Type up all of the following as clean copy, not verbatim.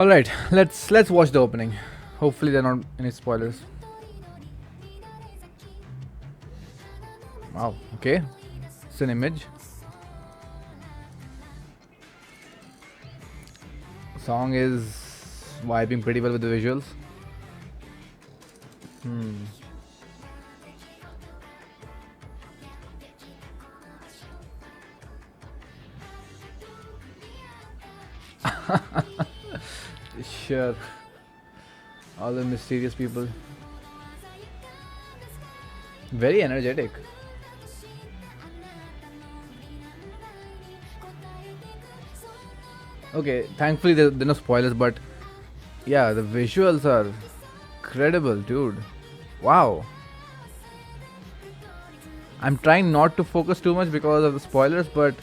All right, let's watch the opening. Hopefully, there are not any spoilers. Wow. Okay, it's an image. Song is vibing pretty well with the visuals. Sure. All the mysterious people. Very energetic. Okay, thankfully there are no spoilers, but yeah, the visuals are credible, dude. Wow. I'm trying not to focus too much because of the spoilers, but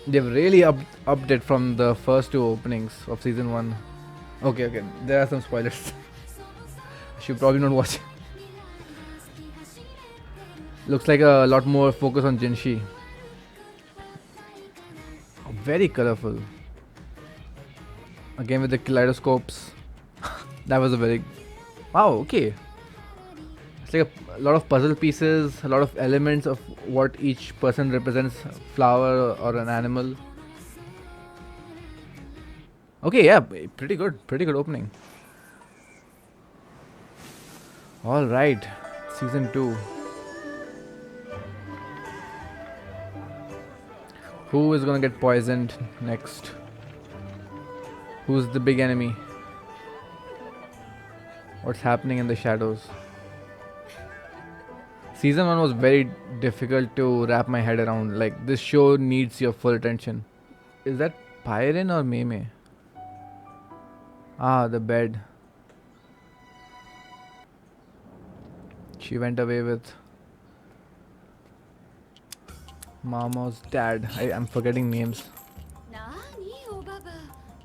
they've really upped it from the first two openings of season one. Okay, there are some spoilers. Should probably not watch. Looks like a lot more focus on Jinshi. Very colorful. Again with the kaleidoscopes. That was a very wow. Okay, it's like a lot of puzzle pieces, a lot of elements of what each person represents, flower or an animal. Okay, yeah, pretty good opening. All right, season 2. Who is gonna get poisoned next? Who's the big enemy? What's happening in the shadows? Season 1 was very difficult to wrap my head around. Like, this show needs your full attention. Is that Pyrin or Meme? Ah, the bed. She went away with Mama's dad. I'm forgetting names. なにおばば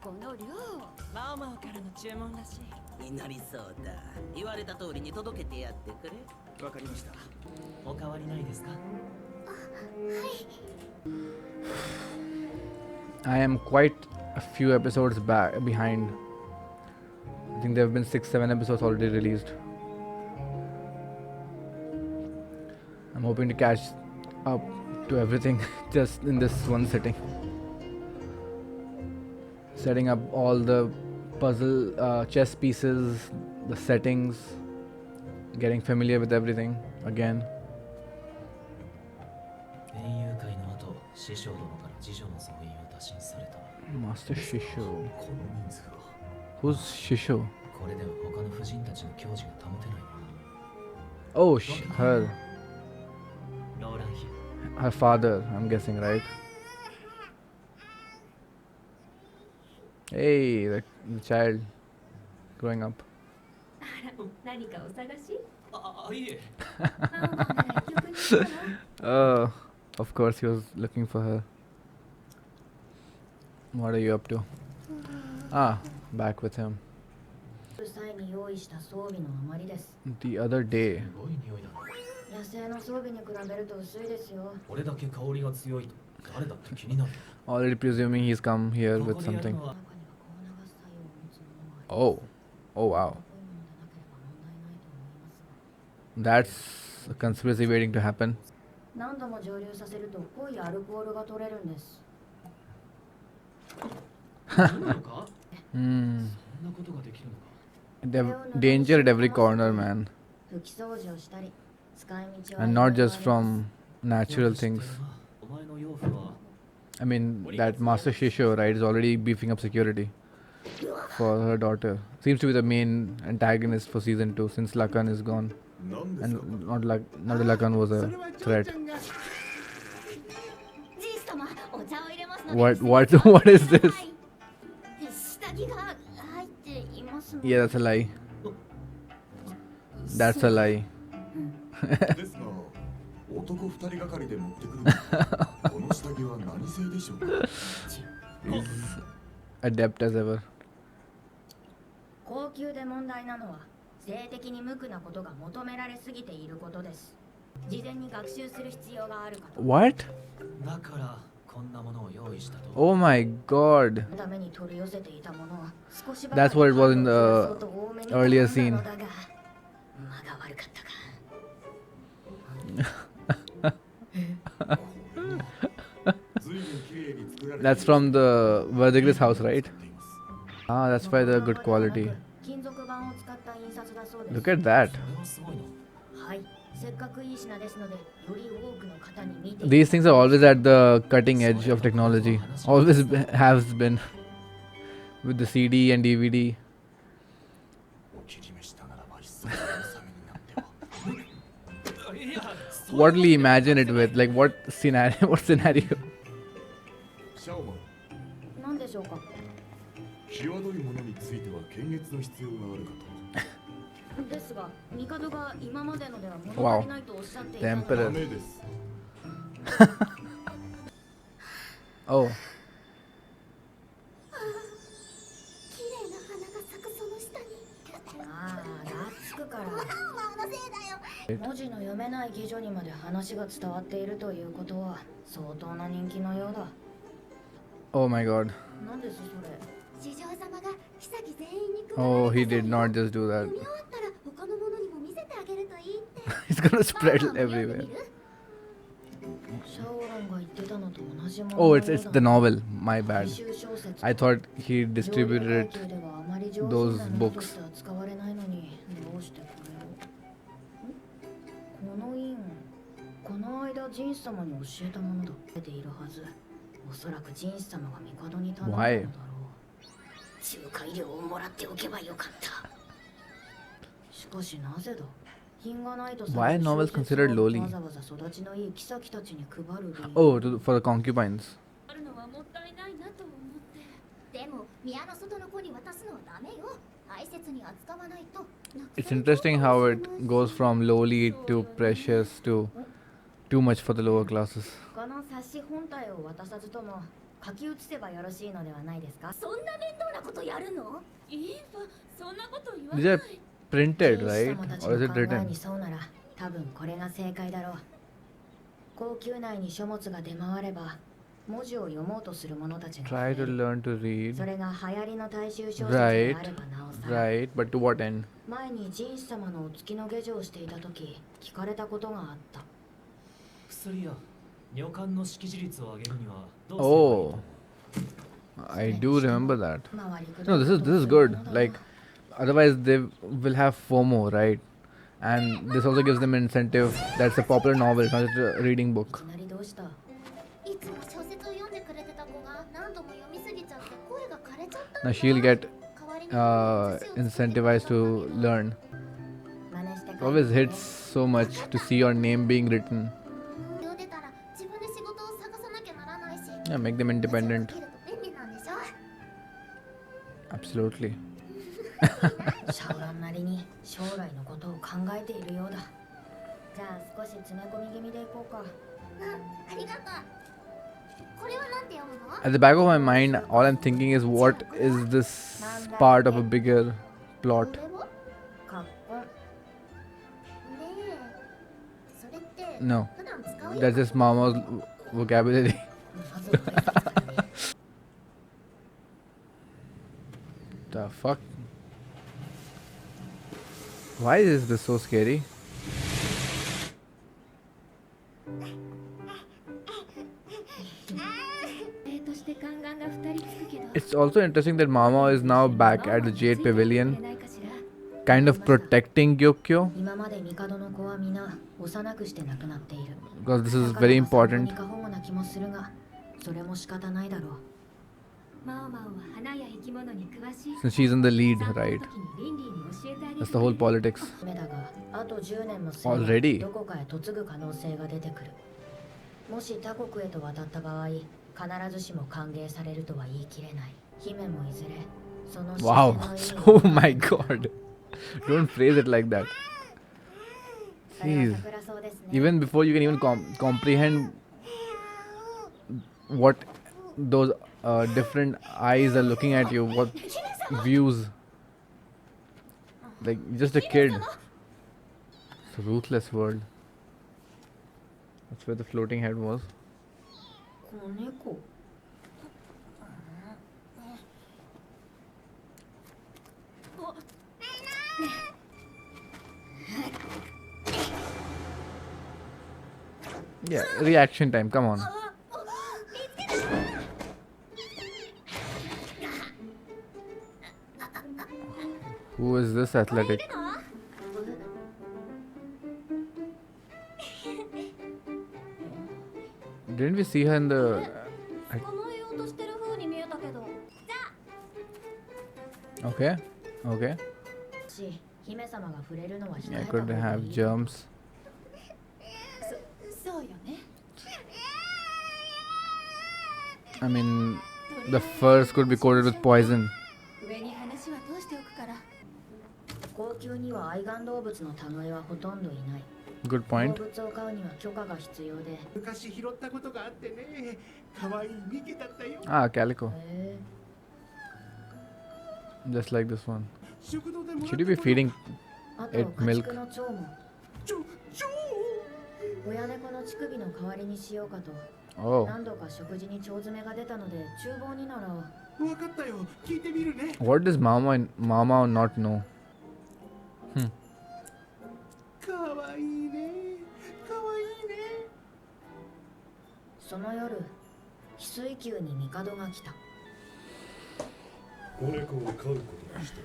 この量マオマオからの注文らしいになりそうだ言われた通りに届けてやってくれわかりましたおかわりないですか I am quite a few episodes behind. I think there have been 6-7 episodes already released. I'm hoping to catch up to everything just in this one sitting. Setting up all the puzzle chess pieces, the settings, getting familiar with everything again. 園遊会の後師匠殿から次女の増員を打診された Master Shisho. この人数は Who's Shisho? これでは他の婦人たちの矜持が保てない Oh, her. ローラン妃 Her father, I'm guessing, right? Hey, the child growing up. 何かお探しいえ Oh, of course he was looking for her. What are you up to? Ah, back with him. 際に用意した装備の余りです The other day. すごい匂いだな野生の装備に比べると薄いですよこれだけ香りが強いと誰だって気になる Already presuming he's come here こ with こでやる something. のは Oh, oh wow. That's a conspiracy waiting to happen. 何度も蒸留させると濃いアルコールが取れるんです Hmm. そんなことができるのか Danger at every corner, man. 拭き掃除をしたり使い道は And not just from natural 知ってる things. なお前の養父は I mean, that Master Shisho, right, is already beefing up security for her daughter. Seems to be the main antagonist for season 2 since Lakan is gone. And not that Lakan was a threat. じい様お茶を入れますので What is this? 下着が入っていますので Yeah, that's a lie. That's a lie. ですが、男二人がかりで持ってくるのこの下着は何製でしょうか He's adept as ever. 高級で問題なのは性的に無垢なことが求められすぎていることです事前に学習する必要があるかと What? だから Oh my god. That's what it was in the earlier scene. That's from the Verdigris house, right? Ah, that's why the good quality. Look at that. These things are always at the cutting edge of technology. Always has been with the CD and DVD. What will you imagine it with? Like what scenario? What scenario? 何でしょうか。際どいものについては検閲の必要があるかと。ですが、帝が今までのでは物足りないとおっしゃってい The たので。 Emperor. ダメです。Oh. 綺麗な花が咲くその下に。ああ、がっつくから。マオマオのせいだよ。文字の読めない妓女にまで話が伝わっているということは相当な人気のようだ。 Oh my god. なんですそれ。 Oh, he did not just do that. He's gonna spread everywhere. Oh, it's the novel. My bad. I thought he distributed it, those books. この印、この間ジンス様に教えたものだ。出ているはず。おそらくジンス様が帝に頼んだのだろう。 Why? 仲介料をもらっておけばよかった。しかしなぜだ。品がないとさ。 Why are novels considered lowly? わざわざ育ちのいい妃たちに配る理由。 Oh, for the concubines. あるのはもったいないなと思って。でも宮の外の子に渡すのはダメよ。大切に扱わないと。 It's interesting how it goes from lowly to precious to too much for the lower classes. この冊子本体を渡さずとも書き写せばよろしいのではないですか。そんな面倒なことやるの？いいわ、そんなこと言わない。 These are printed, right? Or is it written? そうなら多分これが正解だろう。皇宮内に書物が出回れば文字を読もうとする者たちが Try to learn to read. それが流行りの大衆小説であればなおさら。 Right, but to what end? 前にジンス様のお付きの下女をしていた時聞かれたことがあった。 薬や尿管の識字率を上げるにはどうすればいい Oh, I do remember that. No, this is good. Like, otherwise they will have FOMO, right? And this also gives them an incentive. That's a popular novel, it's not just a reading book. いきなりどうした？ Now she'll get incentivized to learn. It always hits so much to see your name being written. Yeah, make them independent. Absolutely. シャオランなりに将来のことを考えているようだ。じゃあ少し詰め込み気味でいこうか。ありがとう。 At the back of my mind, all I'm thinking is what is this part of a bigger plot? No, that's just Mama's vocabulary. The fuck? Why is this so scary? It's also interesting that Mama is now back at the Jade Pavilion, kind of protecting Gyokyo, because this is very important. Since she's in the lead, right? That's the whole politics. Already? もし他国へと渡った場合、必ずしも歓迎されるとは言い切れない。姫もいずれその Wow. Oh my god. Don't phrase it like that. Jeez. Even before you can even comprehend what those different eyes are looking at you, what views. Like, just a kid. It's a ruthless world. That's where the floating head was. 猫。Yeah, reaction time. Come on. Who is this athletic? Didn't we see her in the? Okay, okay. Yeah, could have germs. I mean, the furs could be coated with poison. 高級には愛玩動物の類はほとんどいない。 Good point. 動物を飼うには許可が必要で。昔拾ったことがあってね。可愛いミケだったよ。 Ah, calico. Just like this one. Should you be feeding あと it 家 milk? 畜の蝶も。親猫の乳首の代わりにしようかと。 Oh. 何度か食事に腸詰めが出たので厨房になら。わかったよ。聞いてみるね。 What does MAOMAO not know? 可愛いね。可愛いね。その夜、翡翠宮に帝が来た。子猫を飼うことにした。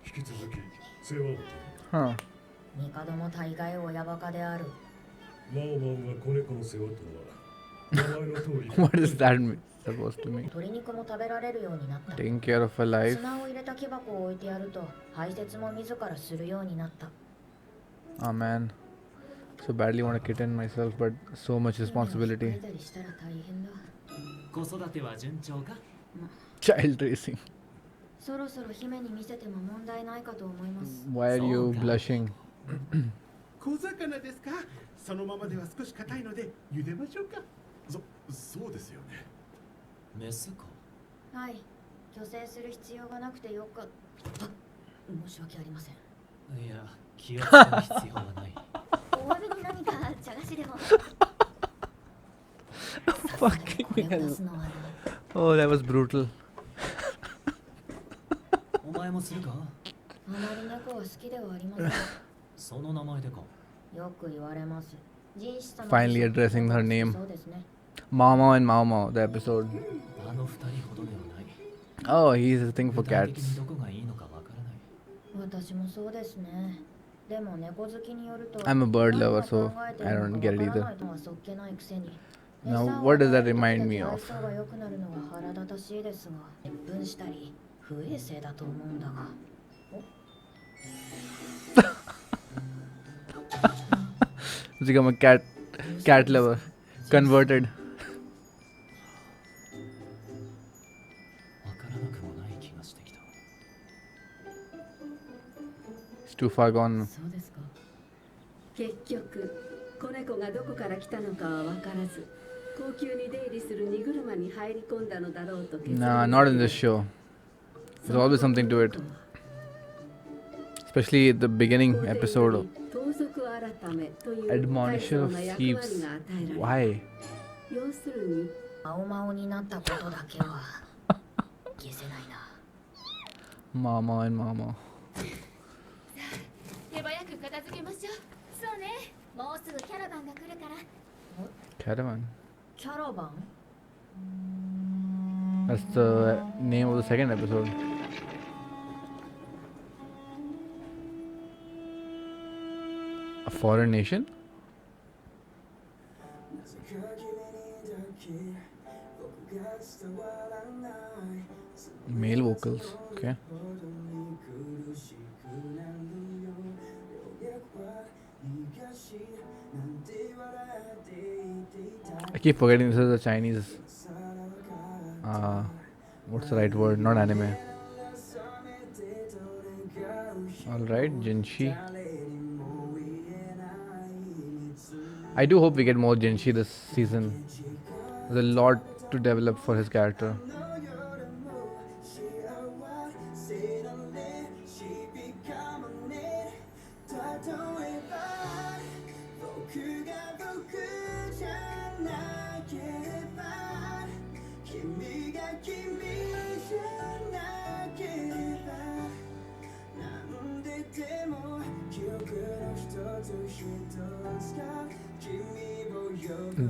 引き続き世話を。Huh. 帝も大概親バカである。マオマオが子猫の世話とは名前の通り。What is that supposed to mean? 鶏肉も食べられるようになった。 Taking care of her life. 砂を入れた木箱を置いてやると排泄も自らするようになった。 Oh man. So badly want a kitten myself, but so much responsibility. 子育ては順調か？ Child raising. そろそろ姫に見せても問題ないかと思います。 Why are you blushing? 小魚ですか？そのままでは少し硬いので茹でましょうか。そうですよね。メスか？はい、虚勢する必要がなくてよかった。申し訳ありません。いや、気をつける必要はない。お詫びに何か茶菓子でも。 Fucking hell. Oh, that was brutal. お前もするか？あまり猫は好きではありません。その名前でか？よく言われます。 Finally addressing her name. MAOMAO and MAOMAO, the episode. あの二人ほどではない。 Oh, he's a thing for 具体的 cats. にどこがいいのかわからない。私もそうですね。でも猫好きによると I'm a bird lover, so I don't get it either. Now, what does that remind me of? が良くなるのは腹立たしいですが、別粉したり不衛生だと思うんだが。 He's become a cat lover. Converted. わからなくもない気がしてきた。 It's too far gone. そうですか。結局、子猫がどこから来たのかは分からず、高級に出入りする荷車に入り込んだのだろうと。Nah, not in this show. There's always something to it. Especially the beginning episode. Admonition of thieves. Why? 要するに、マオマオになったことだけは消せないな。MAOMAO and MAOMAO. 手早く片付けましょう。そうね。もうすぐキャラバンが来るから。 Caravan. キャラバン That's the name of the second episode. A foreign nation? Male vocals, okay. I keep forgetting this is a Chinese. What's the right word? Not anime. Alright, Jinshi. I do hope we get more Jinshi this season. There's a lot to develop for his character.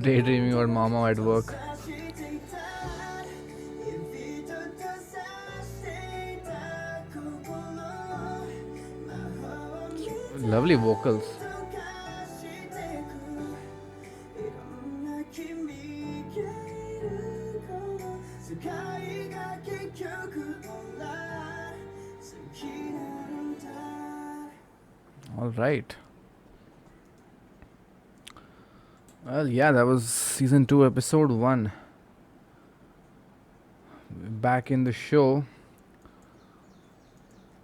Daydreaming about Mama at work. Lovely vocals. All right. Well, yeah, that was season 2, episode 1. Back in the show.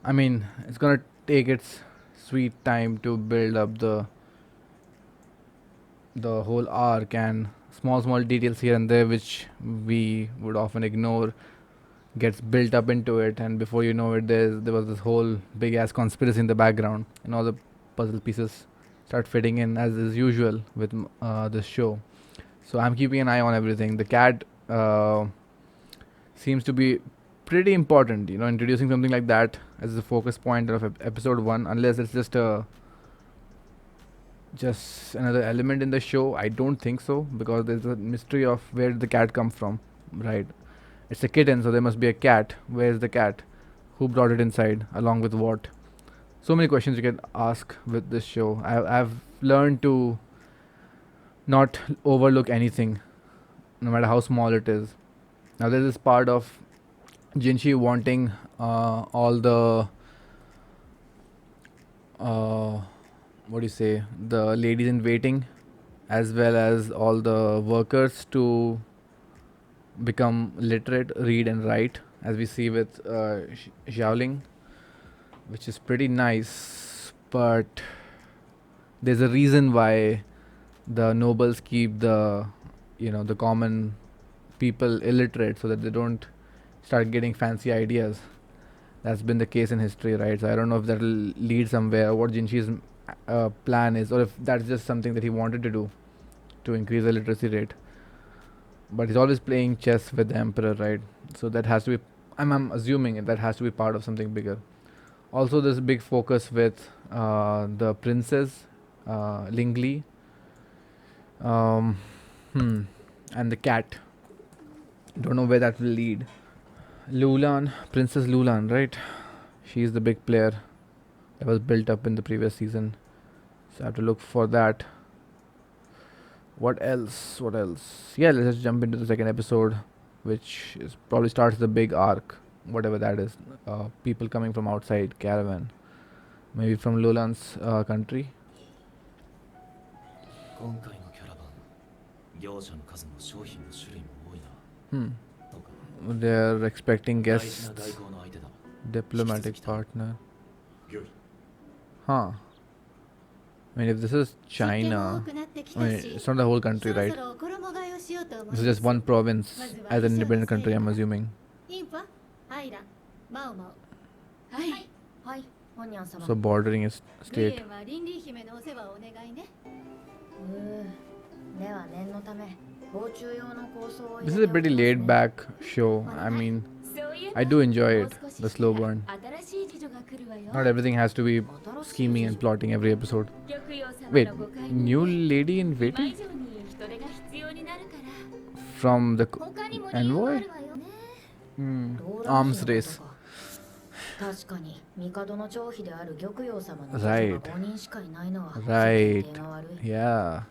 I mean, it's gonna take its sweet time to build up the whole arc, and small details here and there which we would often ignore gets built up into it, and before you know it, there was this whole big ass conspiracy in the background, and all the puzzle pieces start fitting in as is usual with this show. So I'm keeping an eye on everything. The cat seems to be pretty important, introducing something like that as the focus point of episode 1, unless it's just another element in the show. I don't think so, because there's a mystery of where did the cat come from, right? It's a kitten, so there must be a cat. Where's the cat? Who brought it inside? Along with what? So many questions you can ask with this show. I've learned to not overlook anything, no matter how small it is. Now there's this part of Jinshi wanting all the what do you say, the ladies in waiting, as well as all the workers, to become literate, read and write, as we see with Xiaoling, which is pretty nice. But there's a reason why the nobles keep the the common people illiterate, so that they don't start getting fancy ideas. That's been the case in history, right? So I don't know if that'll lead somewhere, what Jinshi's plan is, or if that's just something that he wanted to do to increase the literacy rate. But he's always playing chess with the emperor, right? So that has to be, I'm assuming that has to be part of something bigger. Also, there's a big focus with the princess, Ling Li, and the cat. Don't know where that will lead. Lulan, Princess Lulan, right? She's the big player that was built up in the previous season. So I have to look for that. What else? Yeah, let's just jump into the second episode, which is probably starts the big arc, whatever that is. People coming from outside, caravan, maybe from Lulan's country. They're expecting guests, diplomatic partner. Huh. I mean, if this is China, I mean, it's not the whole country, right? This is just one province as an independent country, I'm assuming. So bordering is state. This is a pretty laid back show. I mean, I do enjoy it, the slow burn. Not everything has to be scheming and plotting every episode. Wait, new lady in waiting? From the envoy? Arms race. Right. Yeah.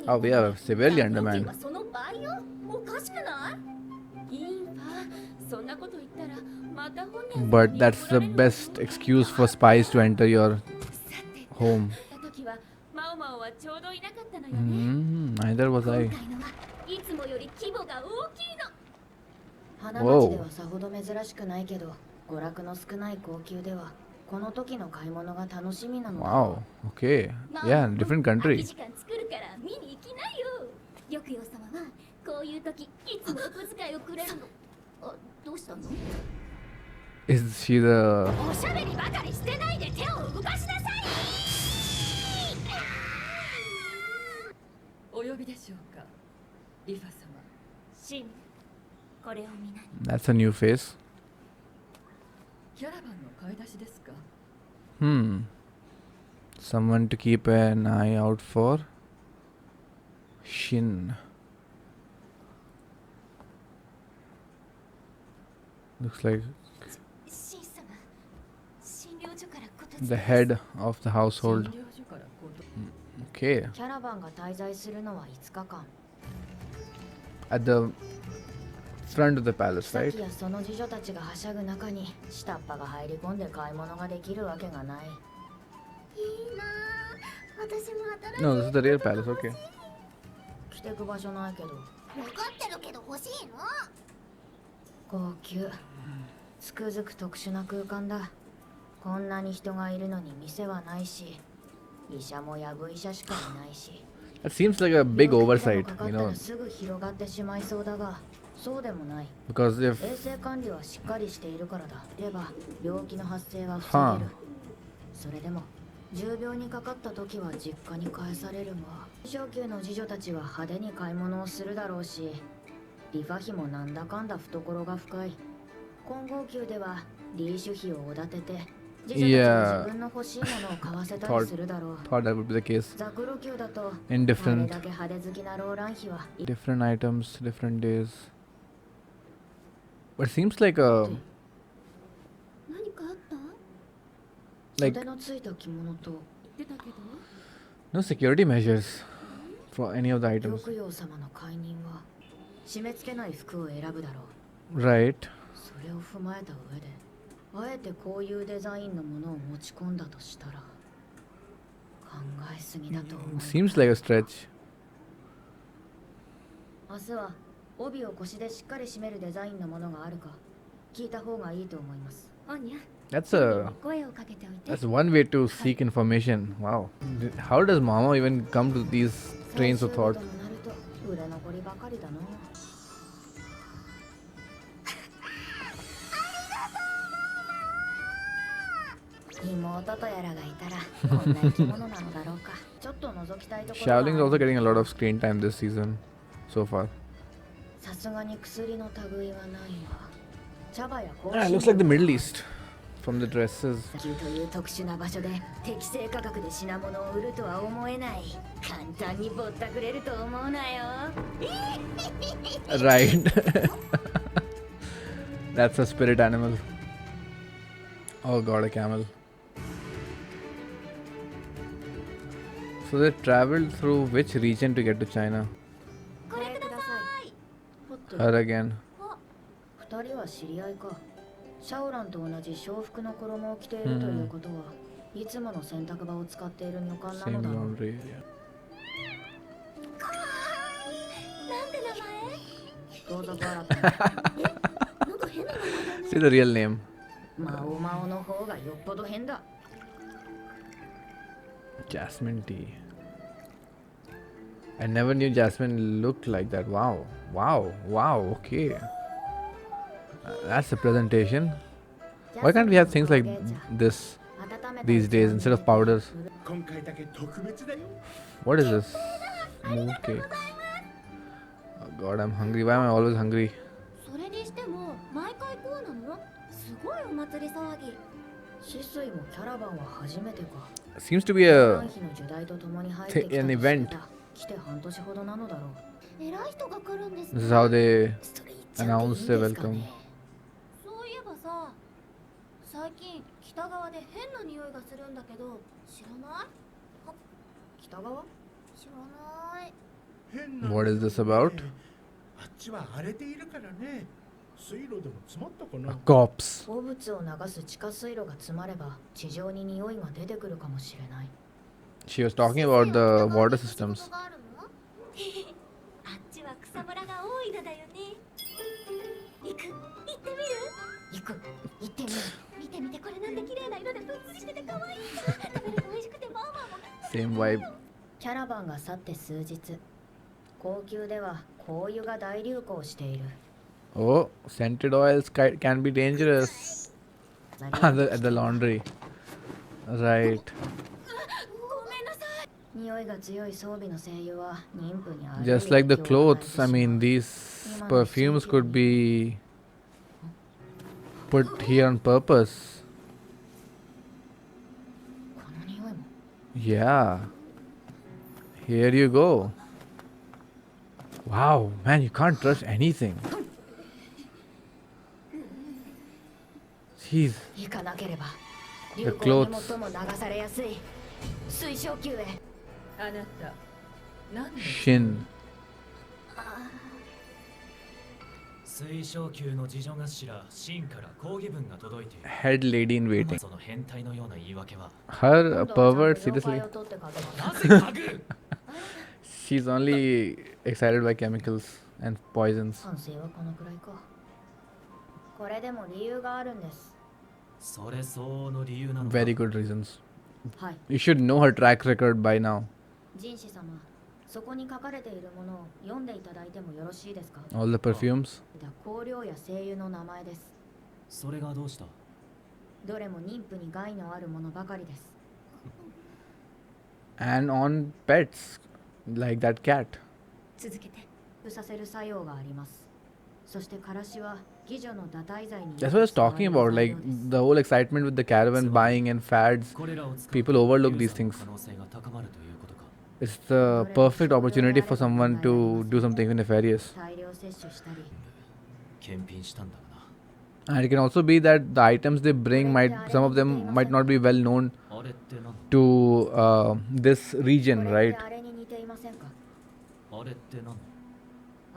Oh, we are severely undermanned. But that's the best excuse for spies to enter your home. Neither was I. Whoa. Wow, okay. Yeah, different country. Is she the... That's a new face. Someone to keep an eye out for. Shin. Looks like the head of the household. Okay. キャラバンが滞在するのは5日間。 At the front of the palace, さ right? きやその次女たちがはしゃぐ中に下っ端が入り込んで買い物ができるわけがない。いいなぁ。私も新しい。 No, this is the real palace, okay. 着てく場所ないけど。分かってるけど欲しいの。高級。つくづく特殊な空間だ。こんなに人がいるのに店はないし、医者もやぶ医者しかいないし。 That seems like a big oversight, you know, すぐ広がってしまいそうだが、そうでもない。 because if 衛生管理はしっかりしているからだ。では病気の発生は防げる。それでも重病にかかった時は実家に帰されるが、小級の次女たちは派手に買い物をするだろうし、リファ費もなんだかんだ懐が深い。混合級ではリーシュ費をおだてて、次女たちが自分の欲しいものを買わせたりするだろう。 thought that would be the case ザクロ級だと in あれ different だけ派手好きなローラン費は different items, different days. But it seems like a 何かあった？ like 袖のついた着物と言ってたけど。 no security measures for any of the 玉 items, 葉様の解任は締め付けない服を選ぶだろう。 right? それを踏まえた上であえてこういうデザインのものを持ち込んだとしたら考えすぎだと思う。 Seems like a stretch. 明日は帯を腰でしっかり締めるデザインのものがあるか聞いた方がいいと思います。おにゃ。 That's a 声をかけておいて。 that's one way to seek information. Wow. How does Mama even come to these trains of thought? 最終日ともなると売れ残りばかりだな。妹とやらがいたらこんな生き物なのだろうか。ちょっと覗きたいところが Shaolin is also getting a lot of screen time this season so far. さすがに薬の類はないわ。茶葉や香 Ah, it looks like the Middle East from the dresses. という特殊な場所で適正価格で品物を売るとは思えない。簡単にぼったくれると思うなよ。 Right. That's a spirit animal. Oh god, a camel. So they traveled through which region to get to China? これください。 Her again. 二人は知り合いか。シャオランと同じ娼服の衣を着ているということは、いつもの洗濯場を使っている女官な Same のだろう。 laundry area. なんで名前？どうぞガラ君。なんか変な名前だね。 Say the real name. マオマオの方がよっぽど変だ。 Jasmine tea. I never knew Jasmine looked like that. Wow. Wow. Wow. Okay. That's a presentation. Why can't we have things like this these days instead of powders? 今回だけ特別だよ。 What is this? Mood cakes. Oh god, I'm hungry. Why am I always hungry? それにしても毎回こうなの？すごいお祭り騒ぎ。シスイもキャラバンは初めてか。 Seems to be a 日の時代と共に入ってきた an と event. してた。来て半年ほどなのだろう。偉い人が来るんですね。 This is how they それ言っちゃっていいん announce ですか their ね welcome. そういえばさ、最近北側で変な匂いがするんだけど、知らない？北側？知らない。変な。 What is this about? あっちは荒れているからね。水路でも詰まったかな。 A corpse. 鉱物を流す地下水路が詰まれば地上に匂いが出てくるかもしれない。 She was talking about the water systems. あっちは草むらが多いのだよね。行ってみる？行く、行ってみる。見て見て、これなんて綺麗な色でぷっつりしてて可愛いさ。食べると美味しくてママも。 Same vibe. キャラバンが去って数日、高級では香油が大流行している。 Oh, scented oils can be dangerous. At the laundry. Right. ごめんなさい。匂いが強い装備の精油は妊婦にある。 Just like the clothes. I mean, these perfumes could be put here on purpose. この匂いも Yeah. Here you go. Wow, man, you can't trust anything. Jeez. 行かなければ The 流行 clothes. に最も流されやすい水晶宮へあなた何で Shin. 水晶宮の次女頭シンから抗議文が届いている。 Head lady in waiting. その変態のような言い訳は Her a 今度は pervert, ちゃんと seriously? 妖怪を取ってかけますなぜ家具 She's only excited by chemicals and poisons. 反省はこのくらいかこれでも理由があるんですそれ相応の理由なのか Very good reasons. はい You should know her track record by now. 人士様そこに書かれているものを読んでいただいてもよろしいですか All the perfumes. 香料や精油の名前ですそれがどうした？どれも妊婦に害のあるものばかりです And on pets. Like that cat. 続けてさせる作用がありますそしてからしは義女の堕胎剤に That's what I was talking about. Like the whole excitement with the caravan buying and fads. これらを使う People overlook these ユー things. ザーの可能性が高まるということか。 It's the perfect opportunity for someone to do something nefarious. 大量摂取したり検品したんだがな。 And it can also be that the items they bring might, some of them might not be well known あれって何？ to this こ region, れっ right? てあれに似ていませんかあれって何？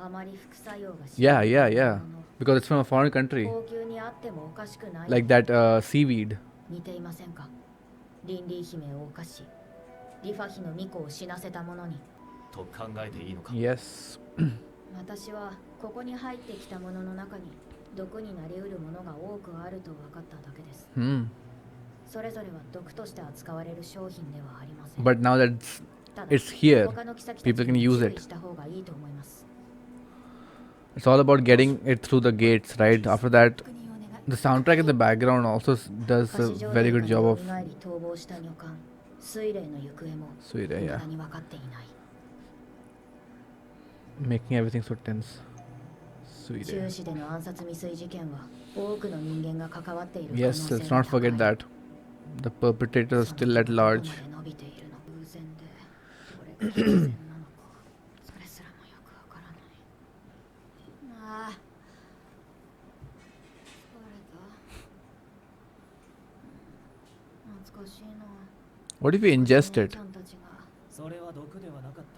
あまり副作用が Yeah, yeah, yeah. Because it's from a foreign country. 高級にあってもおかしくない Like that seaweed. 似ていませんかリンリー姫を犯しリファ妃の巫女を死なせた者にと考えていいのか？ Yes. 私はここに入ってきたものの中に毒になりうるものが多くあると分かっただけです Hmm. それぞれは毒として扱われる商品ではありません But now that it's here, people can use it. した方がいいと思います It's all about getting it through the gates, right? After that, the soundtrack in the background also does a very good job of 逃亡した女官水霊の行方も sweet, 未 yeah, だに分かっていない making everything so tense. Sweet. 中市での暗殺未遂事件は多くの人間が関わっている Yes, 可能 let's 性が not forget 高い that. The perpetrators are still at large. その時がどこまで伸びているの偶然でこれが偶然なのかそれすらもよくわからないああ疲れた懐かしいな What if we ingest お姉 it? ちゃんたちがそれは毒ではなかったのか？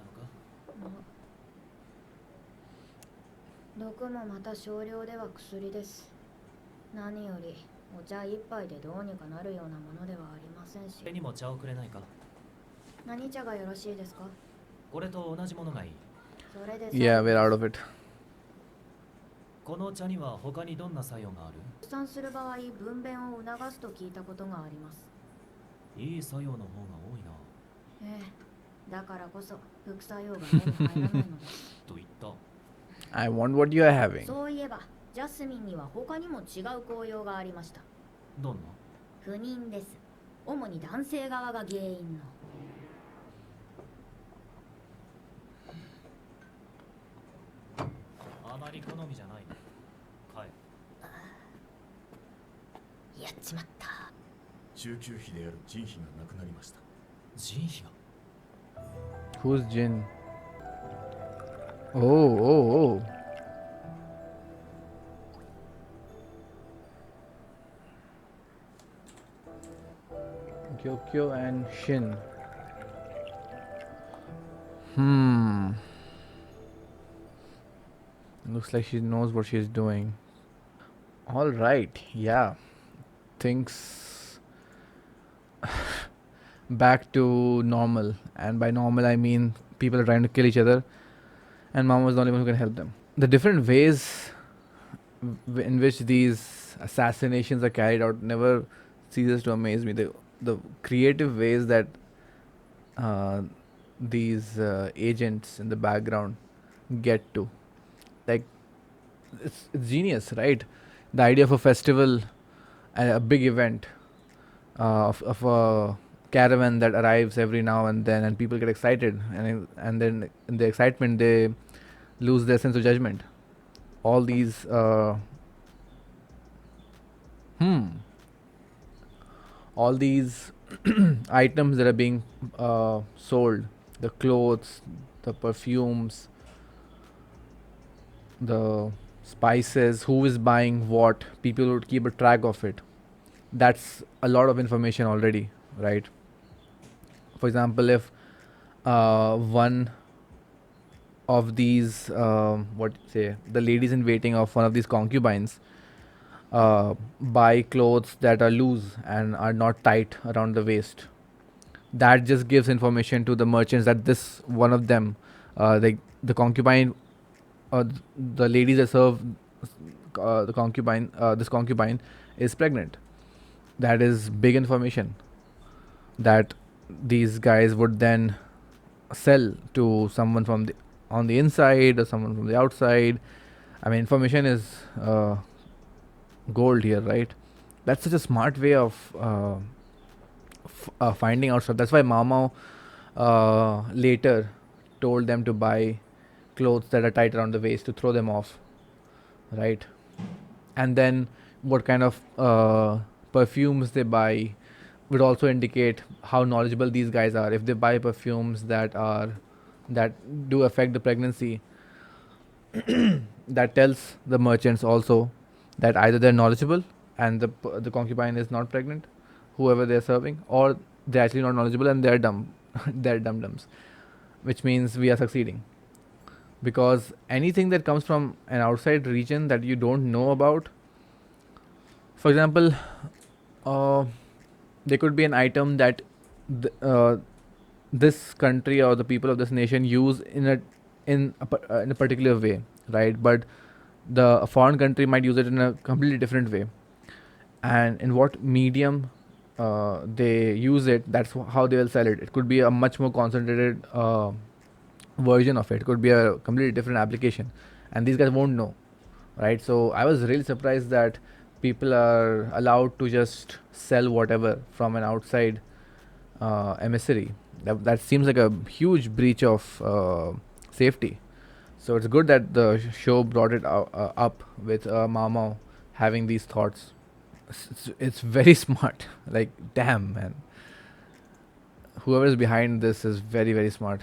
毒もまた少量では薬です何よりお茶一杯でどうにかなるようなものではありませんしそれにも茶をくれないか？何茶がよろしいですかこれと同じものがいい。それで Yeah, we're out of it. この茶には他にどんな作用がある？出産する場合分娩を促すと聞いたことがありますいい作用の方が多いな。ええだからこそ副作用が目に入らないのですと言った。 I want what you are having. そういえばジャスミンには他にも違う効用がありましたどんな？不妊です主に男性側が原因のあまり好みじゃないね。はい。やっちまった中級妃である仁妃が亡くなりました。人費が。 Who's Jin? Oh, oh, oh. Gyokyo and Shin. Looks like she knows what she's doing. All right, yeah. Things back to normal, and by normal I mean people are trying to kill each other, and Mama is the only one who can help them. The different ways in which these assassinations are carried out never ceases to amaze me. The creative ways that these agents in the background get to, like, it's genius, right? The idea of a festival, a big event, of a caravan that arrives every now and then, and people get excited, and then in the excitement they lose their sense of judgment. All these All these items that are being sold, the clothes, the perfumes, the spices, who is buying what, people would keep a track of it. That's a lot of information already, right? For example, if one of these, the ladies in waiting of one of these concubines buy clothes that are loose and are not tight around the waist, that just gives information to the merchants that this one of them, the concubine, the ladies that serve this concubine is pregnant. That is big information that these guys would then sell to someone from the on the inside or someone from the outside. I mean, information is gold here, right? That's such a smart way of finding out stuff. That's why MAOMAO later told them to buy clothes that are tight around the waist to throw them off, right? And then what kind of perfumes they buy would also indicate how knowledgeable these guys are. If they buy perfumes that do affect the pregnancy, that tells the merchants also that either they're knowledgeable and the concubine is not pregnant, whoever they're serving, or they're actually not knowledgeable and they're dumb, they're dum-dums, which means we are succeeding. Because anything that comes from an outside region that you don't know about, for example, there could be an item that this country or the people of this nation use in a particular way, right? But the foreign country might use it in a completely different way, and in what medium they use it, that's how they will sell it. It could be a much more concentrated version of it. It could be a completely different application, and these guys won't know, right? So I was really surprised that people are allowed to just sell whatever from an outside emissary. That seems like a huge breach of safety. So it's good that the show brought it up with MAOMAO having these thoughts. It's very smart. Like, damn, man. Whoever is behind this is very, very smart.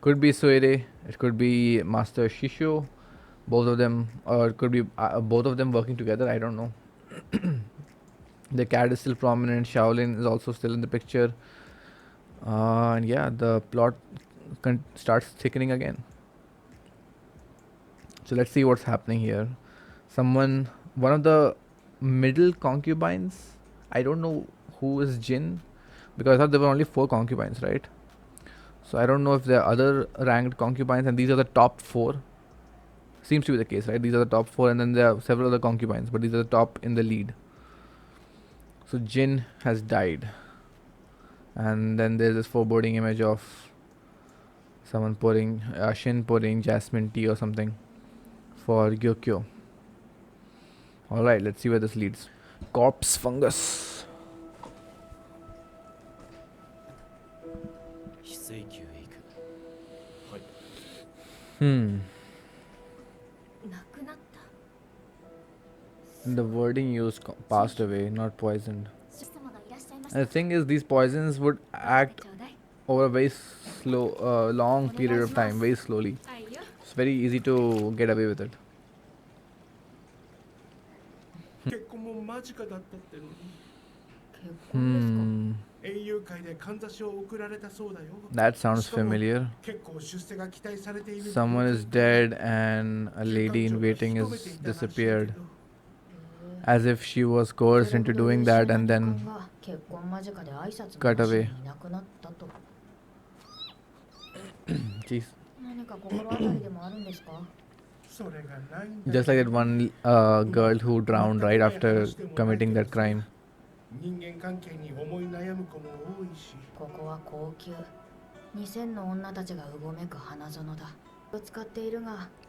Could be Soere, it could be Master Shisho, both of them, or it could be both of them working together. I don't know. The cat is still prominent. Shaolin is also still in the picture. And yeah, the plot starts thickening again. So let's see what's happening here. One of the middle concubines, I don't know who is Jin, because I thought there were only 4 concubines, right? So I don't know if there are other ranked concubines, and these are the top 4. Seems to be the case, right? These are the top 4, and then there are several other concubines, but these are the top in the lead. So Jin has died. And then there's this foreboding image of someone Shin pouring jasmine tea or something for Gyokyo. Alright, let's see where this leads. Corpse fungus. The wording used passed away, not poisoned. And the thing is, these poisons would act over a very long period of time, very slowly. It's very easy to get away with it. That sounds familiar. Someone is dead and a lady in waiting is disappeared. As if she was coerced into doing that and then cut away. Jeez. Just like that one girl who drowned right after committing that crime.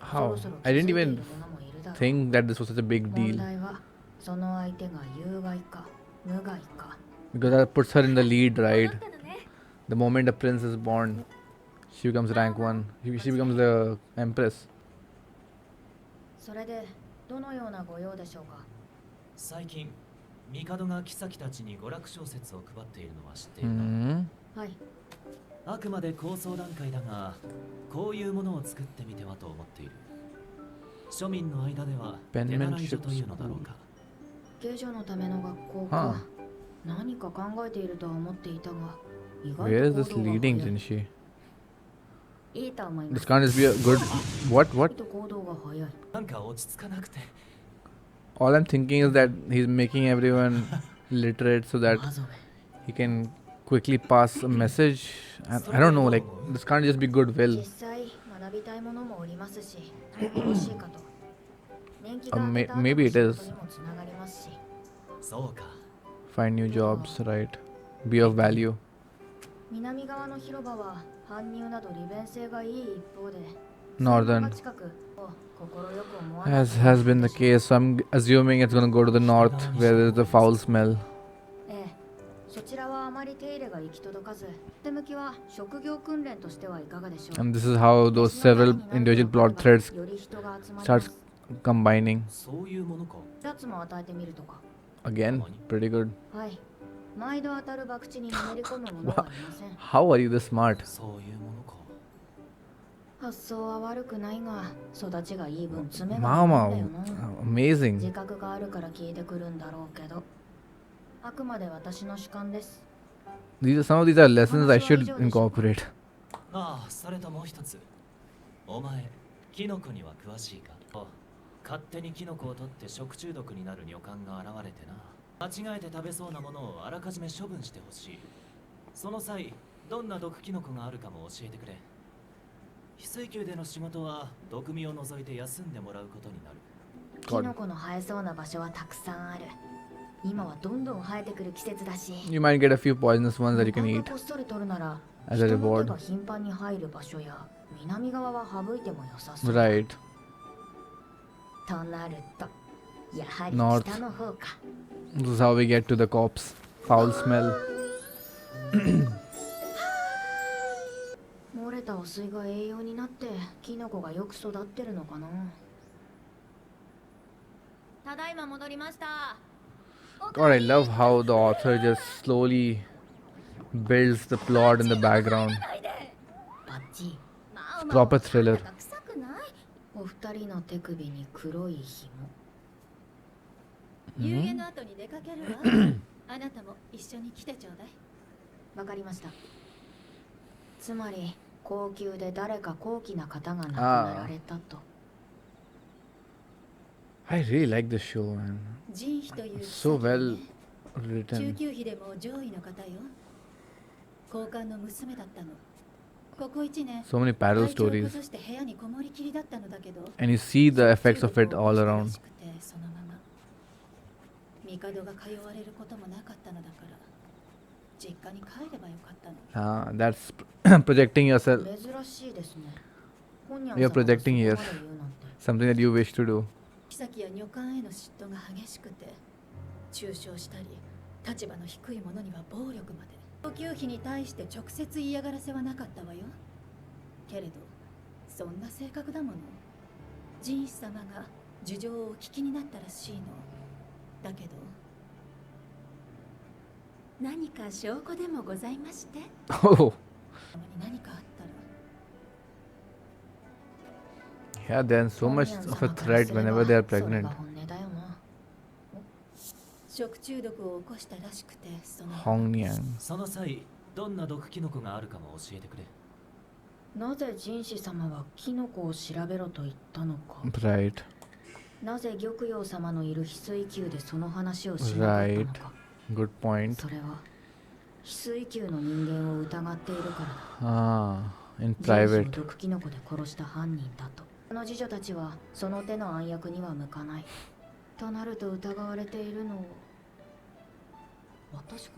How? I didn't even think that this was such a big deal. Because that puts her in the lead, right? The moment a prince is born, she becomes rank 1. She becomes the empress. 最近帝が妃たちに娯楽小説を配っているのは知っているが、はい。あくまで構想段階だが、こういうものを作ってみてはと思っている。庶民の間では手習い所というのだろうか。下女のための学校か。何か考えているとは思っていたが、意外 Where is と this 行動が leading, 早い。 Jinshi? いいと思いま This す。 can't just be a good. What? 行動が早い。なんか落ち着かなくて。 All I'm thinking is that he's making everyone literate so that he can quickly pass a message. I don't know, like, this can't just be goodwill. 実際学びたいものもおりますし、よろしいかと。年季が明けた後の maybe it 仕 is. 事にもつながりますし。そうか。 Find new jobs, right? Be of value. 南側の広場は搬入など利便性がいい一方で、 Northern, 近くを快く思わない as has been the case, so I'm assuming it's gonna go to the north where there's the foul smell. ええ、そちらはあまり手入れが行き届かず、手向きは職業訓練としてはいかがでしょう。 And this is how those several individual plot threads より人が集まりま starts す。 combining. そういうものか。二つも与えてみるとか。 Again, pretty good. はい。毎度当たる博打にのめり込むものはありません。 How are you this smart? そういうものか。発想は悪くないが、育ちがいい分詰めがないんだよ MAOMAO, な。 amazing. 自覚があるから聞いてくるんだろうけど、あくまで私の主観です。 Some of these are lessons I should incorporate. ああ、それともう一つ。お前、キノコには詳しいか。勝手にキノコを取って食中毒になる女官が現れてな。間違えて食べそうなものをあらかじめ処分してほしい。その際、どんな毒キノコがあるかも教えてくれ。非水球での仕事は毒味を除いて休んでもらうことになる。キノコの生えそうな場所はたくさんある。今はどんどん生えてくる季節だし。 You might get a few poisonous ones that you can eat こっそり取るなら、 as a 人の手 reward. が頻繁に入る場所や南側は省いても良さそう。 Right. となると、やはり North. 北の方か。 This is how we get to the cops. Foul smell. 漏れた汚水が栄養になってキノコがよく育ってるのかな。ただいま戻りました。 God, I love how the author just slowly builds the plot in the background. バッチ、 Proper thriller. 臭くない？お二人の手首に黒い紐。夕げの後に出かけるわ。あなたも一緒に来てちょうだい。わかりました。つまり高級で誰か高貴な方が亡くなられたと。 I really like this show, man. 人妃という So well 中 written. 級妃でも上位の方よ。高官の娘だったの。ここ1年 So many parallel 体調を stories. 崩して部屋にこもりきりだったのだけど、 And you see the effects of it all around. そのまま帝が通われることもなかったのだから実家に帰ればよかったの。 That's projecting yourself. 珍しいですね。本人 You're projecting here そこまで言うなんて。 something that you wish to do. 妃や女官への嫉妬が激しくて中傷したり立場の低い者には暴力まで。高級妃に対して直接嫌がらせはなかったわよ。けれどそんな性格だもの。人妃様が事情をお聞きになったらしいの。だけど何か証拠でもございまして。 Oh, 何かあったら yeah, there's so much of a threat whenever they are pregnant. それが本音だよな。食中毒を起こしたらしくて、その Hongyang. その際、どんな毒キノコがあるかも教えてくれ。なぜ人子様はキノコを調べろと言ったのか。 Right. なぜ玉葉様のいる翡翠宮でその話をしなかったのか。 Good point. それは翡翠宮の人間を疑っているからだ。 In 人子を private. 毒キノコで殺した犯人だと。この次女たちはその手の暗躍には向かない。となると疑われているのを私が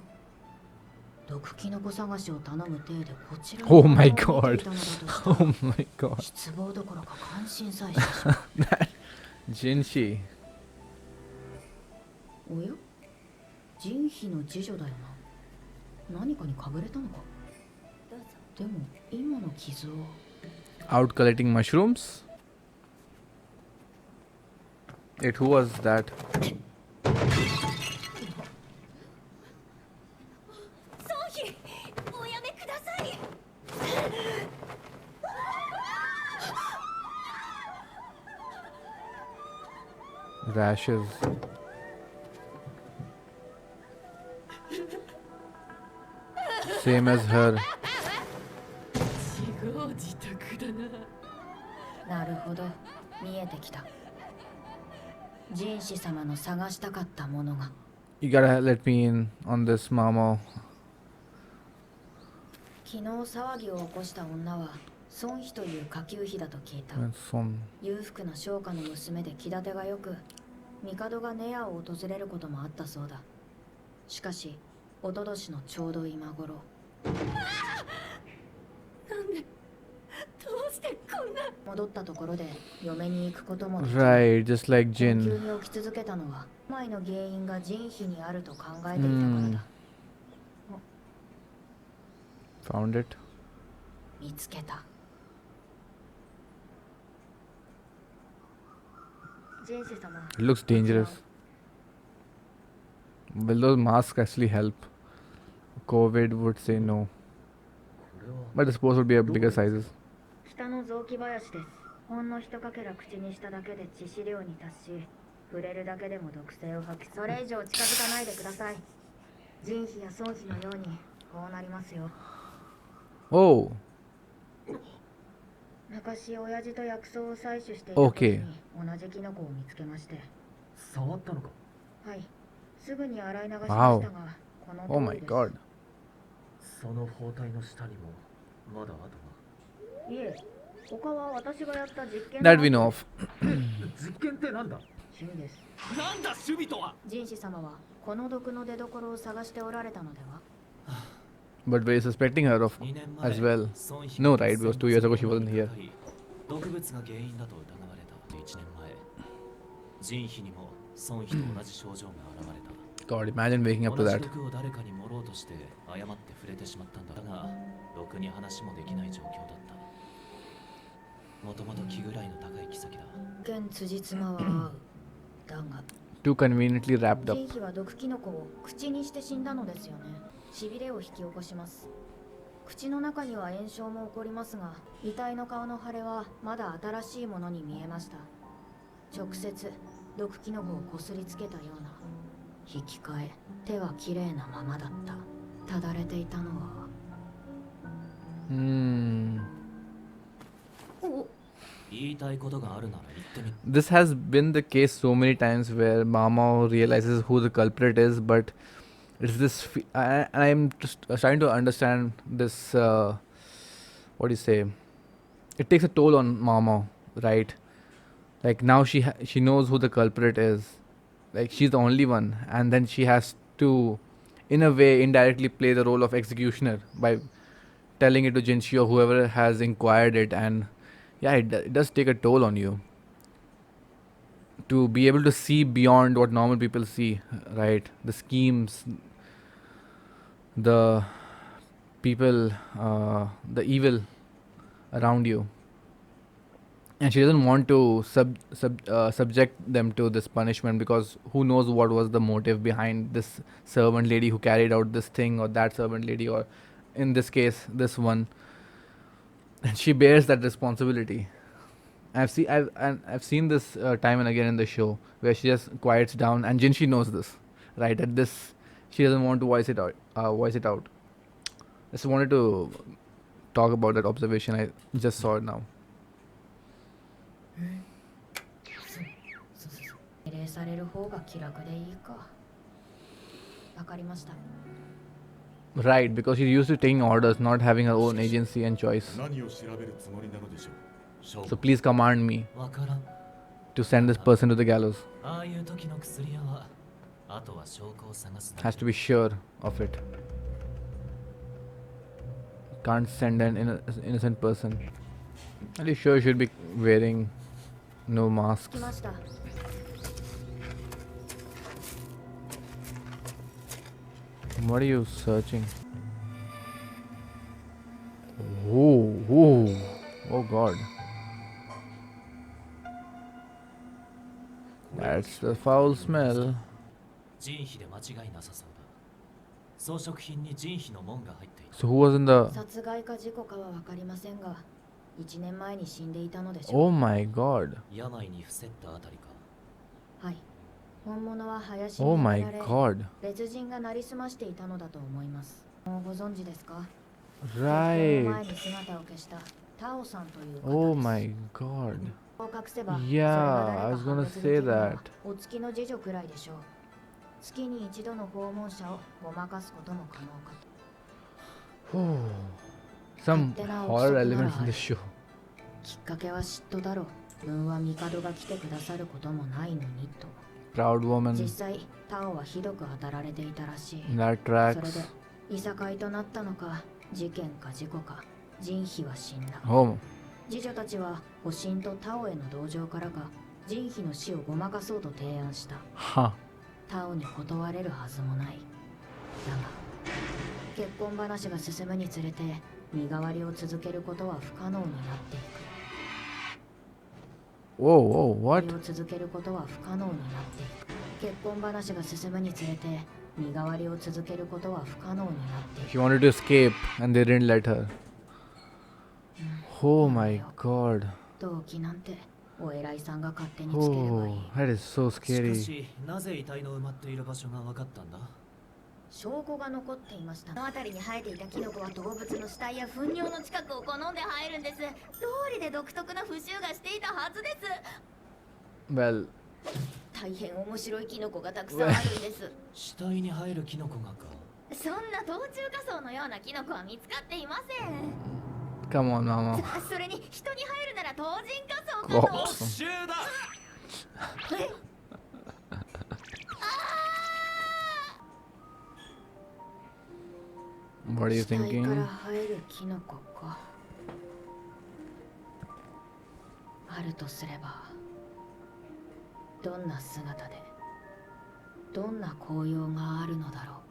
毒キノコ探しを頼む体でこちら Oh my を見てい god. たのだとしたら Oh my god. 失望どころか感心さえしてしまう。 Jinshi. おや人妃の次女だよな。何かにかぶれたのか。どうぞ。でも今の傷を Out collecting mushrooms? Who was that? Rashes. Same as her. 自業自得だな。なるほど、見えてきた。人士様の探したかったものが。You gotta let me in on this, MAOMAO. 昨日騒ぎを起こした女は孫妃という下級妃だと聞いた。 Son. 裕福な商家の娘で気立てがよく、帝がネアを訪れることもあったそうだ。しかし、一昨年のちょうど今頃。なんで、どうしてこんな。戻ったところで嫁に行くこともできる。 Right, just like 困窮 Jin. に起き続けたのは、前の原因が人妃にあると考えていたからだ。Found it. 見つけた。人士様。 It looks dangerous. Will those masks actually help? COVID would say no. But I suppose it would be a bigger sizes. 北の雑木林です。ほんの一かけら口にしただけで致死量に達し、触れるだけでも毒性を吐き、それ以上近づかないでください。人妃や孫妃のようにこうなりますよ。 Oh, 昔親父と薬草を採取していた時 Okay. に同じキノコを見つけまして。触ったのか。はい。すぐに洗い流しましたが、 Wow. この oh 通 my りです。 god. その包帯の下にもまだ跡いえ、他は私がやった実験 That we know of. が。実験ってなんだ。趣味です。なんだ守備とは。人士様はこの毒の出所を探しておられたのでは。 But we're suspecting her of 2年前 as well. 孫妃 No, が right? Because 2 years ago she wasn't here. 毒物が原因だと疑われた1年前、人妃にも孫妃と同じ症状が現れた。 God, imagine waking up to 同じ that. 毒を誰かに盛ろうとして誤って触れてしまったんだが、ろくに話もできない状況だった。もともと気ぐらいの高い妃だ。現辻褄は合う。だが、 Too conveniently wrapped up. 人妃は毒キノコを口にして死んだのですよね。しびれを引き起こします。口の中には炎症も起こりますが、遺体の顔の腫れはまだ新しいものに見えました。直接毒キノコをこすりつけたような。引き換え、手はきれいなままだった。ただれていたのは。言いたいことがあるなら言ってみ。 This has been the case so many times where MAOMAO realizes who the culprit is, but it's this. I'm just trying to understand this. What do you say? It takes a toll on MAOMAO, right? Like now she knows who the culprit is. Like she's the only one, and then she has to, in a way, indirectly play the role of executioner by telling it to Jinshi or whoever has inquired it, and yeah, it does take a toll on you to be able to see beyond what normal people see, right? The schemes, the people, the evil around you, and she doesn't want to subject them to this punishment, because who knows what was the motive behind this servant lady who carried out this thing, or that servant lady, or in this case this one. And she bears that responsibility. I've seen this time and again in the show, where she just quiets down, and Jinshi knows this, right? At this, she doesn't want to voice it out. Just wanted to talk about that observation. I just saw it now. 命令される方が気楽でいいか。わかりました。 Right, because she's used to taking orders, not having her own agency and choice. 何を調べるつもりなのでしょう。 So please command me わからん。 to send this person to the gallows. ああいう時の薬屋は、あとは証拠を探すだけ。 Has to be sure of it. Can't send an innocent person. Are you sure you should be wearing no 来 masks? ました。 What are you searching? Oh God. That's the foul smell. 人妃で間違いなさそうだ。装飾品に人妃の紋が入っている。 So who was in the... 殺害か事故かはわかりませんが、1年前に死んでいたのでしょう。 Oh my God. 病に伏せったあたりか。はい。Oh my god. 別人がなりすましていたのだと思います。ご存知ですか？ Right. 前に姿を消したタオさんという方です。 Oh my god. を隠せば、 Yeah, I was それ gonna が誰か判別 say できるのは that. お月の次女くらいでしょう。月に一度の訪問者をごまかすことも可能かと。 Oh. Some horror elements in the show. きっかけは嫉妬だろう。分は帝が来てくださることもないのにと。 Proud woman. 実際、タオはひどく当たられていたらしい。 That それ tracks. で、いさかいとなったのか、事件か事故か、人妃は死んだ。 Oh. 次女たちは、保身とタオへの同情からか、人妃の死をごまかそうと提案した。 Huh. タオに断れるはずもない。だが、結婚話が進むにつれて、身代わりを続けることは不可能になっていく。 Whoa, whoa, what? を続けることは不可能になっていく。結婚話が進むにつれて、身代わりを続けることは不可能になっていく。 She wanted to escape and they didn't let her. Oh my god. 動機なんて、お偉いさんが勝手につければい Oh, い。 that is so しか scary. し、なぜ遺体の埋まっている場所が分かったんだ？証拠が残っていました。この辺りに生えていたキノコは動物の死体や糞尿の近くを好んで生えるんです。通りで独特な腐臭がしていたはずです。 Well, 大変面白いキノコがたくさんあるんです。死体に生えるキノコがか。そんな冬中花草のようなキノコは見つかっていません。 come on, Mama. それに人に生えるなら冬人花草かと。 Oh. 没収だ。 What are you 死体から thinking? 生えるキノコか。あるとすれば、どんな姿で、どんな紅葉があるのだろ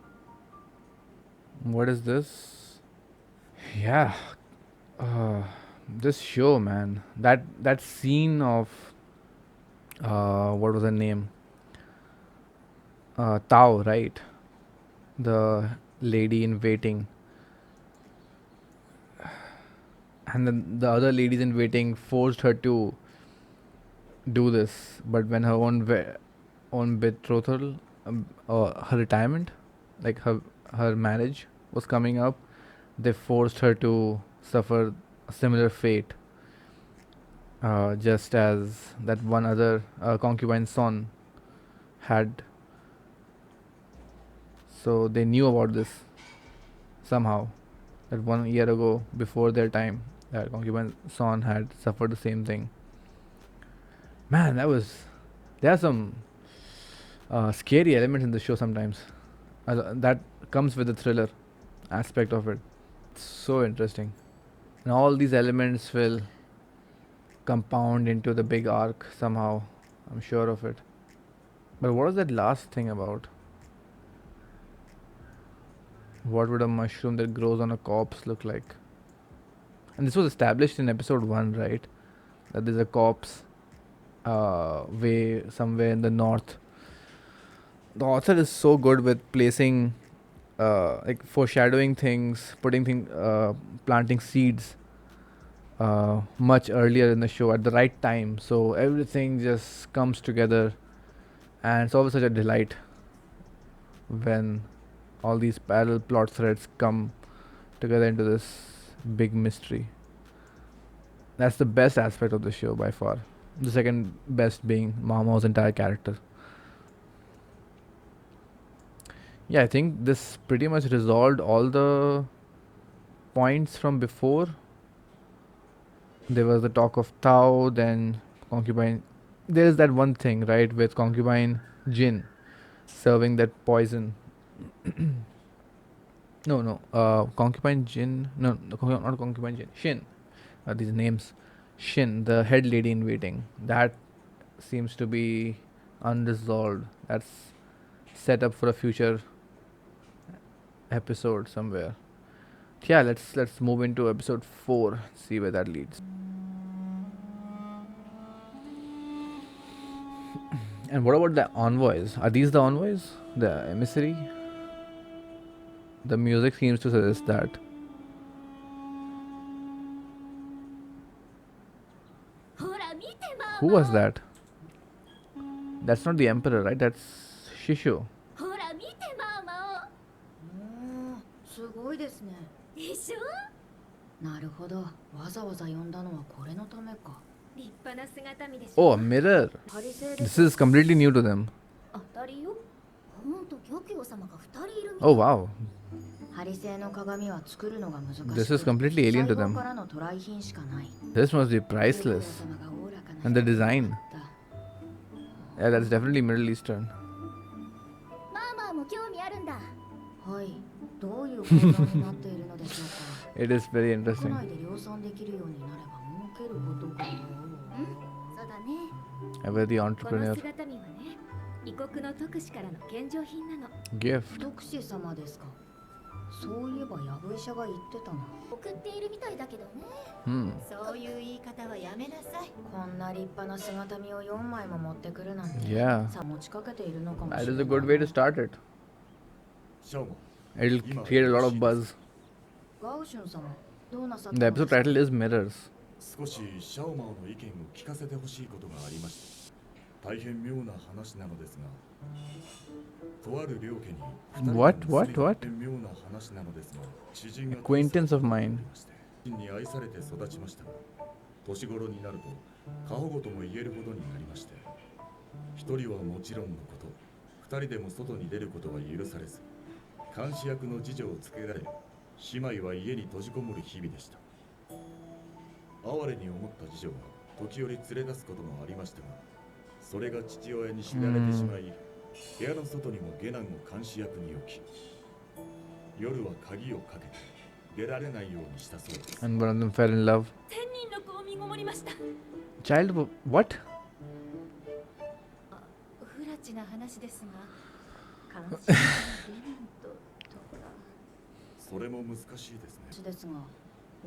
う。 What is this? Yeah. This show, man. That scene of what was her name? Tao, right? The lady in waiting. And then the other ladies in waiting forced her to do this. But when her own betrothal, her retirement, like her marriage was coming up, they forced her to suffer a similar fate, just as that one other concubine son had. So they knew about this somehow, that 1 year ago, before their time, that concubine son had suffered the same thing. Man, there are some scary elements in the show sometimes. That comes with the thriller aspect of it. It's so interesting. And all these elements will compound into the big arc somehow. I'm sure of it. But what was that last thing about? What would a mushroom that grows on a corpse look like? And this was established in episode 1, right? That there's a corpse way somewhere in the north. The author is so good with placing, like foreshadowing things, planting seeds much earlier in the show at the right time. So everything just comes together, and it's always such a delight when all these parallel plot threads come together into this big mystery. That's the best aspect of the show by far. The second best being MAOMAO's entire character. Yeah, I think this pretty much resolved all the points from before. There was the talk of Tao, then concubine. There is that one thing, right, with concubine Jin serving that poison. Concubine Jin. No, not concubine Jin. Shin. These names. Shin, the head lady in waiting. That seems to be unresolved. That's set up for a future episode somewhere. Yeah, let's move into episode 4. See where that leads. And what about the envoys? Are these the envoys? The emissary? The music seems to suggest that. Who was that? That's not the emperor, right? That's Shisho. ほら見てマオマすごいですね。オでしょ。なるほど。わざわざ呼んだのはこれのためか。立派な姿見でしょ。 Oh, a mirror. ハリセイ This is completely new to them. 当たりよ。ほんと玉葉様が2人いるみたい。 Oh, wow. ハリセイの鏡は作るのが難しい。 This is completely alien to 細胞 them. からの渡来品しかない。 This must be priceless. 玉葉様がおおらかな And the design. だ Yeah, that's definitely Middle Eastern. マオマオも興味あるんだ。はい。どういう構造になっているのでしょうか。 It is very 国 interesting. 内で量産できるようになれば儲けることか。そうだね。 Ever the この entrepreneur. 姿見はね、異国の特使からの献上品なの。 Gift. 特使様ですか。そういえばヤブ医者が言ってたな。送っているみたいだけどね。 Hmm. そういう言い方はやめなさい。こんな立派な姿見を4枚も持ってくるなんて。 Yeah. さあ持ちかけているのかもし That れ is な a い。 good way to start it. シャオマン It'll create a lot of buzz. ガウシュン様、どうなさった The の episode ですか title is Mirrors. 少しシャオマオの意見を聞かせてほしいことがありました。大変妙な話なのですが、とある両家に二人の What? 娘 What? が What? 妙な話なのですが、知人が Acquaintance of mine. 知人に愛されて育ちましたが、年頃になると過保護とも言えるほどになりまして、一人はもちろんのこと、二人でも外に出ることは許されず、監視役の次女をつけられ、姉妹は家に閉じこもる日々でした。哀れに思った次女は時折連れ出すこともありましたが、それが父親に知られてしまい、部屋の外にも下男を監視役に置き、夜は鍵をかけて出られないようにしたそうです。 And one of them fell in love. 千人録を身ごもりました。 Child of what? フラチな話ですが、監視レモンとか。それも難しいですね。ですが、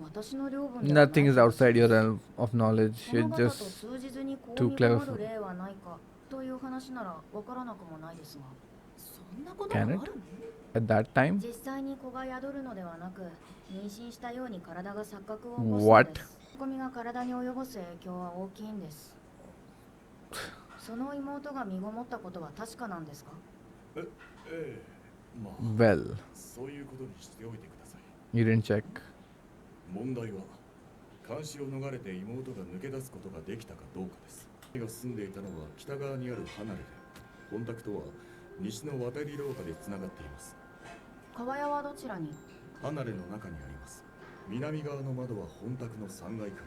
私の領分ではない Nothing is outside your realm of knowledge. こ You're の方と just 数日にこう too 見 clever 困 for る例はないかという話ならわからなくもないですが、そんなこともあ Can る it? の？ at that time. 実際に子が宿るのではなく、妊娠したように体が錯覚を起こすの What? です。込みが体に及ぼす影響は大きいんです。その妹が身ごもったことは確かなんですか？ええ、まあ、 Well, そういうことにしておいてください。 you didn't check. 問題は監視を逃れて妹が抜け出すことができたかどうかです。彼が住んでいたのは北側にある離れで、コンタクトは西の渡り廊下でつながっています。川屋はどちらに？離れの中にあります。南側の窓は本宅の3階から、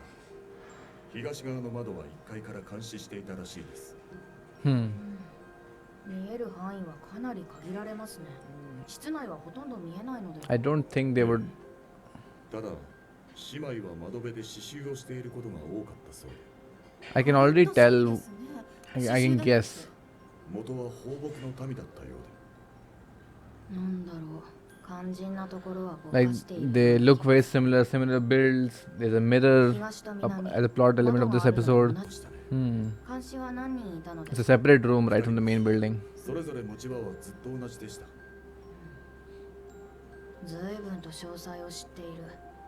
東側の窓は1階から監視していたらしいです。Hmm. 見える範囲はかなり限られますね。室内はほとんど見えないので。 I don't think they would. ただ、姉妹は窓辺で刺繍をしていることが多かったそうで、 I can already そう tell. ですね。 I can guess. 元は放牧の民だったようで、なんだろう。肝心なところはぼ Like かしている。 they look very similar, similar builds. There's a mirror 東と up 南。 as a plot element of this 窓はある episode. のは同じ。したね。 Hmm. 監視は何人いたので It's す a か？ separate room right from the main building. それぞれ持ち場はずっと同じでした。ずいぶんと詳細を知っている。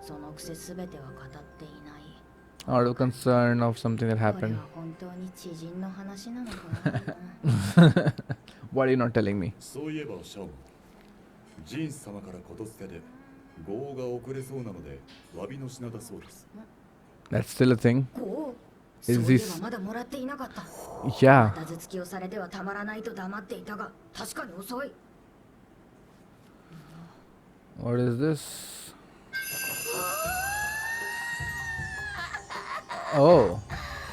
そのくせすべては語っていない。 Out of concern of something that これ happened. は本当に知人の話なのかな。 What are you not telling me? そういえばシャオも、ジーンス様からことづてで、号が遅れそうなので、詫びの品だそうです。 That's still a thing. こう。 Is そういえ this- ばまだもらっていなかった。 Yeah. また頭突きをされてはたまらないと黙っていたが、確かに遅い。 What is this? Oh,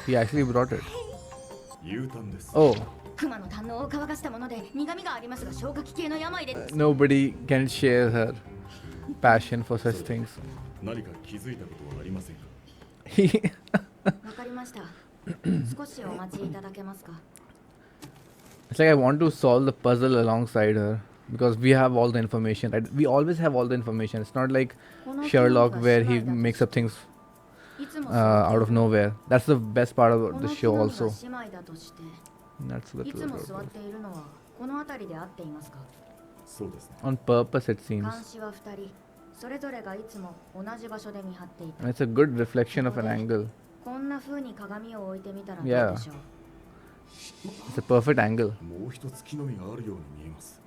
he actually brought it. U タンです。 Oh, 熊の胆のを乾かしたもので苦味がありますが消化器系の病で。 nobody can share her passion for such things. 何か気づいたことはありませんか？ わかりました。少しお待ちいただけますか。 It's like I want to solve the puzzle alongside her because we have all the information, right? We always have all the information. It's not like Sherlock where he makes up things いつも out of nowhere. That's the best part こ about の the 木の show 実が also. 姉妹だとして That's the いつも truth. 座っているのはこの辺りで合っていますか。そうですね。 On purpose, it seems. 監視は2人それぞれがいつも同じ場所で見張っていた。 And it's a good reflection of an angle. こんな風に鏡を置いてみたらどう Yeah. でしょう。It's a perfect angle. もう一つ木の実があるように見えます。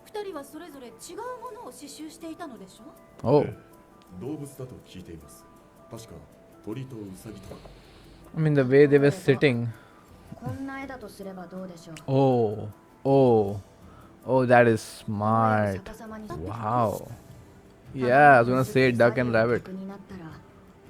二人はそれぞれ違うものを刺繍していたのでしょ Oh, 動物だと聞いています。確か鳥とウサギと。 I mean the way they were sitting. こんな絵だとすればどうでしょう。 Oh, oh, oh, that is smart. Wow. Yeah, I was gonna say duck and rabbit. になったら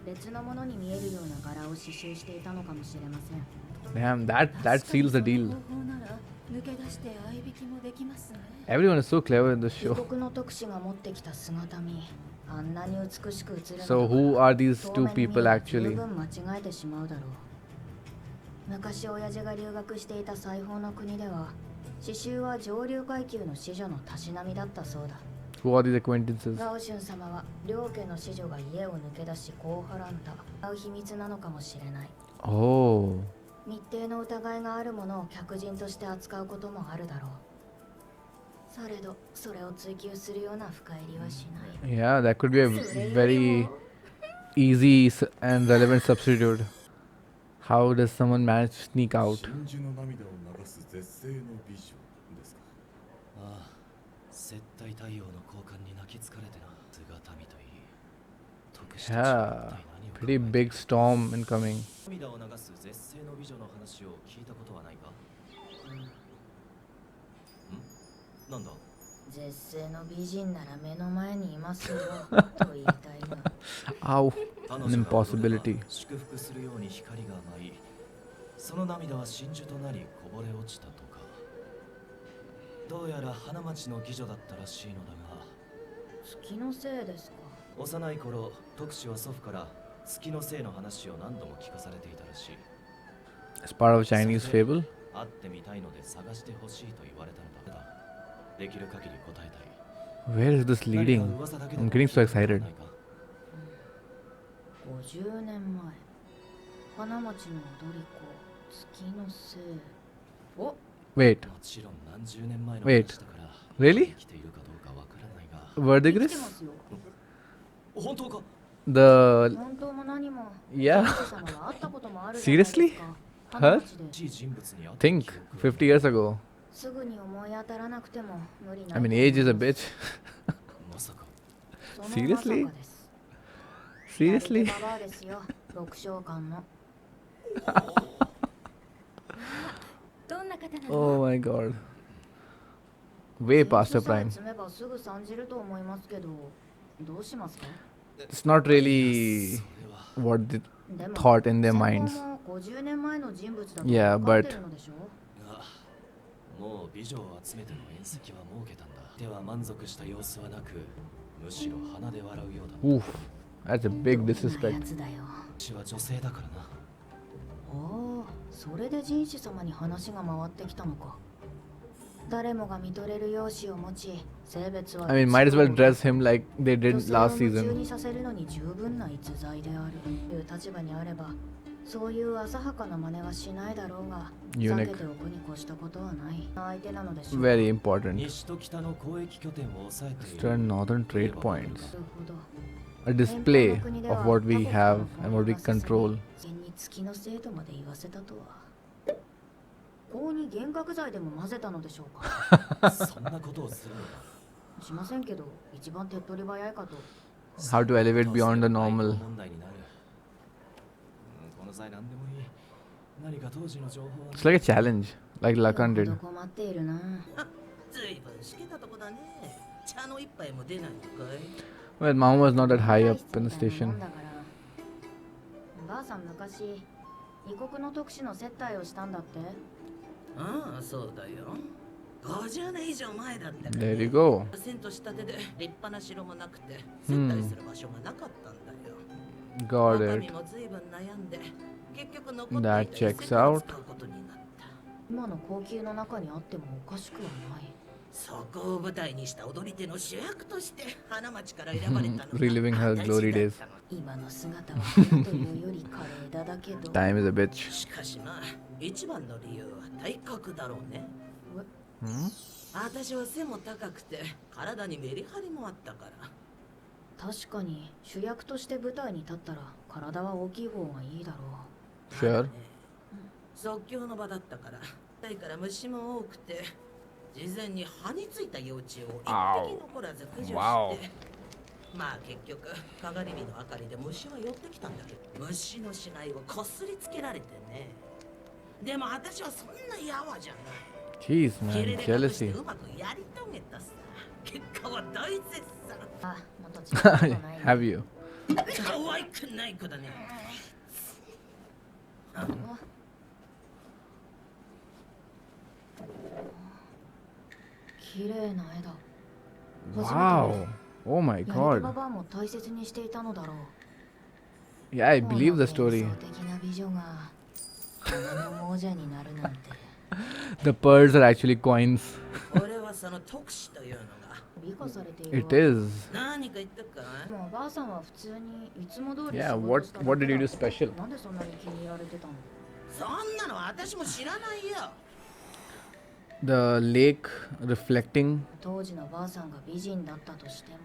別のものに見えるような柄を刺繍していたのかもしれません。 Damn, that seals the deal. 方法なら抜け出して合いびきもできますね Everyone is so clever in this 異 show. 国の特使が持ってきた姿見、あんなに美しく映るの So who are these two people 十 actually? 分間違えてしまうだろう。昔親父が留学していた西方の国では刺繍は上流階級の子女のたしなみだったそうだ。 Who are these acquaintances? ガオシュン様は両家の子女が家を抜け出しこうはらんだ会う秘密なのかもしれない。 Oh, 密偵の疑いがあるものを客人として扱うこともあるだろう。されどそれを追求するような深入りはしない。 yeah, that could be a very easy and relevant substitute. How does someone manage to sneak out? 真珠の涙を流す絶世の美女ですか。ああ、接待太陽の交換に泣きつかれてな。姿見といい。特殊 Yeah, pretty big storm incoming. 涙を流す絶世の美女の話を聞いたことはないか？なんだ？絶世の美人なら目の前にいますよと言いたいが。 Ow, an impossibility. 祝福するように光が舞い、その涙は真珠となりこぼれ落ちたとか。どうやら花町の妓女だったらしいのだが、月のせいですか。幼い頃、特使は祖父から月のせいの話を何度も聞かされていたらしい。 As part of Chinese fable? 会ってみたいので探してほしいと言われたのだ。できる限り答えたい。 Where is this leading? I'm getting so excited. 50年前、花町の踊り子、月のせい。お、 Wait, もちろん何十年前の Wait, 話だから。 really? 生きているかどうかわからないが。 Verdigris? 本当か？ The 本当も何も。 yeah. 神様は会ったこともあるじゃないですか。 Seriously? 花 Her? 町で Think 50 years ago. すぐに思い当たらなくても無理ない。 I mean, age is a bitch. まさか。その Seriously? まさかです。 Seriously? ババアですよ。六章間の。どんな方なの Oh my god. Way past her さえ prime. 積めばすぐ参じると思いますけど、どうしますか？ It's not really what they でも thought in their 先 minds. 方も50年前の人物だと Yeah, 分かってるのでしょ？もう美女を集めての宴席は設けたんだ。では満足した様子はなく、むしろ鼻で笑うようだ。 Oof. That's a big どんなや disrespect. つだよ。私は女性だからな。おお、それで人種様に話が回ってきたのか。誰もが見とれる容姿を持ち、性別は I mean, might as well dress him like they 女 did 性を last 夢中 season. にさせるのに十分な逸材であるという立場にあれば、そういう浅はかな真似はしないだろうが、避 Eunuch. けておくに越したことはない。相手なのでしょう。 Very important. 西と北の交易拠点を抑えている。 Eastern Northern trade なる points. ほど。 A display of what we have and what we control. 現に月のせいとまで言わせたとは。こうに幻覚剤でも混ぜたのでしょうか。そんなことをするのか。しませんけど、一番手っ取り早いかと。 How to elevate beyond the normal. 問題になる。この際何でもいい。何か当時の情報は。 It's like a challenge, like Lakan よ did. ほど困っているな。ずいぶんしけたとこだね茶の一杯も出ないのかい Well, Mom was not that high up in the station. ばあさん昔、異国の特使の接待をしたんだって。ああ、そうだよ50年以上前だったから There you go. 遷都したてで立派な城もなくて接待する場所がなかったんだよ Got 中 it. 身もずいぶん悩んで結局残ってい That た checks 遺跡を out. 使うことになった今の高級の中にあってもおかしくはない。そこを舞台にした踊り手の主役として花町から選ばれたのが Reliving her 私 glory だ days. ったの今の姿は花というより華麗だだけど。 Time is a bitch. しかしまあ一番の理由は体格だろうね Hmm? 私は背も高くて体にメリハリもあったから確かに主役として舞台に立ったら体は大きい方がいいだろう。Sure. 即興の場だったからだから虫も多くて事前に葉についた幼虫を一匹残らず駆除して、まあ結局かがり火の明かりで虫は寄ってきたんだけど虫の死骸をこすりつけられてね。でも私はそんなやわじゃない。 Jeez, man, jealousy. うまくやり遂げたさ。結果は大絶賛。あ、もっと違うことない。Have you? 可愛くない子だね。綺麗な絵だ。Wow. Oh my ヤリバ god. バも大切にしていたのだろう。 Yeah, I believe the story. 幻想的な美女が花の亡者になるなんて。The pearls are actually coins. 俺はその特使というのが美化されている。It is. 何か言ったか。もうおばあさんは普通にいつも通り。 Yeah, what did you do special? なんでそんなに気に入られてたの？そんなの私も知らないよ。 The lake reflecting. 当時のばあさんが美人だったとしても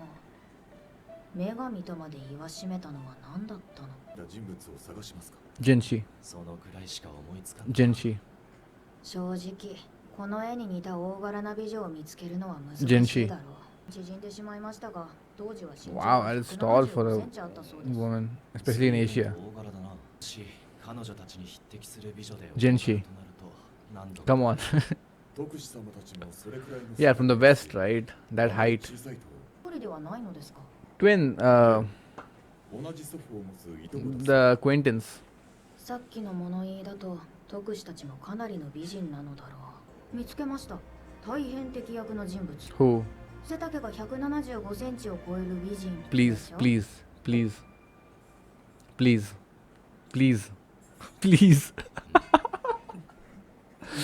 女神とまで言わしめたのは何だったの？人物を探しますか。 Jinshi. そのくらいしか思いつかない。 Jinshi. 正直この絵に似た大柄な美女を見つけるのは難しいだろう。縮んでしまいましたが当時は身長 Wow, が that's tall for 175 a センチあったそうです。 woman, especially in Asia. 大柄だな。彼女たちに匹敵する美女で Jinshi. となると何度 Come on. 特使様たちもそれくらいの Yeah, from the west, right? That height. 小さいと一人ではないのですか？ Twin, 同じ祖父を持ついとこです。 the acquaintance. さっきの物言いだと特使たちもかなりの美人なのだろう。見つけました。大変適役の人物。 Who? 背丈が175センチを超える美人。 Please, please, please. Please. Please. Please.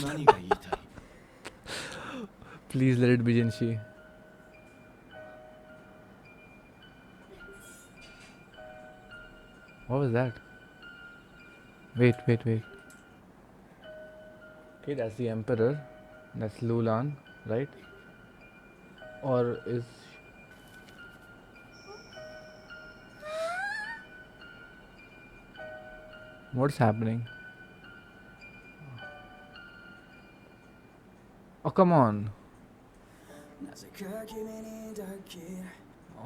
何が言いたい？ Please let it be Jinshi. What was that? Wait. Okay, that's the Emperor. That's Lulan, right? Or is... What's happening? Oh, come on.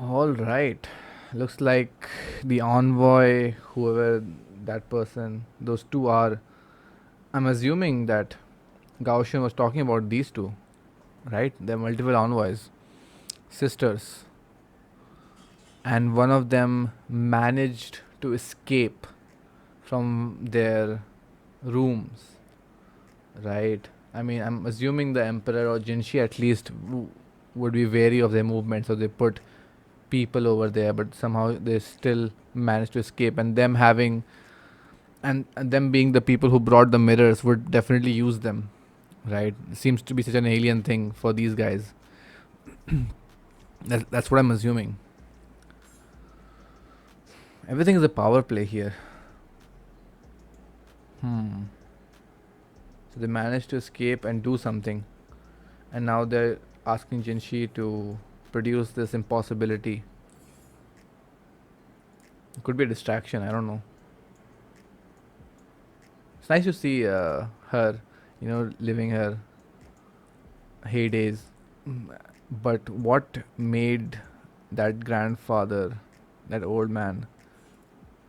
All right. Looks like the envoy, whoever that person, those two are. I'm assuming that Gaoshan was talking about these two, right? They're multiple envoys, sisters. And one of them managed to escape from their rooms, right? I mean, I'm assuming the Emperor or Jinshi at least would be wary of their movement, so they put people over there, but somehow they still managed to escape. And them having, and them being the people who brought the mirrors would definitely use them, right? It seems to be such an alien thing for these guys. That's what I'm assuming. Everything is a power play here. So they managed to escape and do something, and now they're asking Jinshi to produce this impossibility. It could be a distraction, I don't know. It's nice to see her, living her heydays. But what made that grandfather, that old man,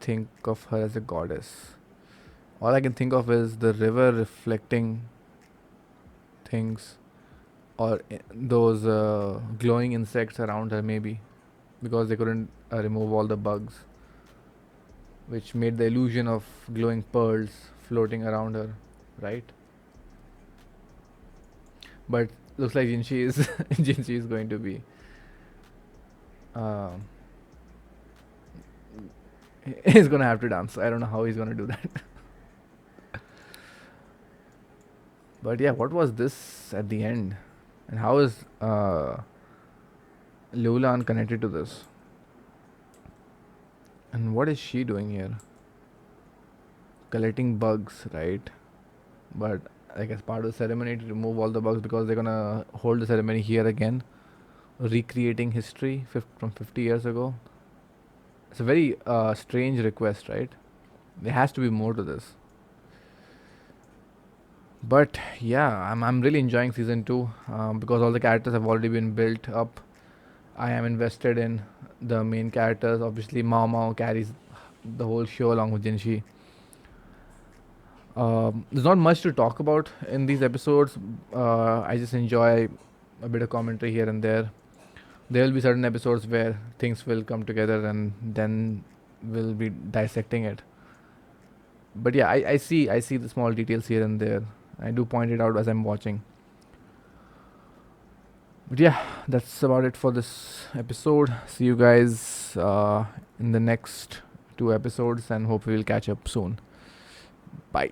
think of her as a goddess? All I can think of is the river reflecting things, or those glowing insects around her, maybe, because they couldn't remove all the bugs, which made the illusion of glowing pearls floating around her, right? But looks like Jinshi is Jinshi is going to be he's gonna have to dance. I don't know how he's gonna do that. But yeah, what was this at the end? And how is Lulan connected to this? And what is she doing here? Collecting bugs, right? But like as part of the ceremony to remove all the bugs, because they're gonna hold the ceremony here again, recreating history from 50 years ago. It's a very strange request, right? There has to be more to this. But yeah, I'm really enjoying season 2 because all the characters have already been built up. I am invested in the main characters. Obviously, MAOMAO carries the whole show along with Jinshi. There's not much to talk about in these episodes. I just enjoy a bit of commentary here and there. There will be certain episodes where things will come together and then we'll be dissecting it. But yeah, I see the small details here and there. I do point it out as I'm watching. But yeah, that's about it for this episode. See you guys in the next 2 episodes and hope we will catch up soon. Bye.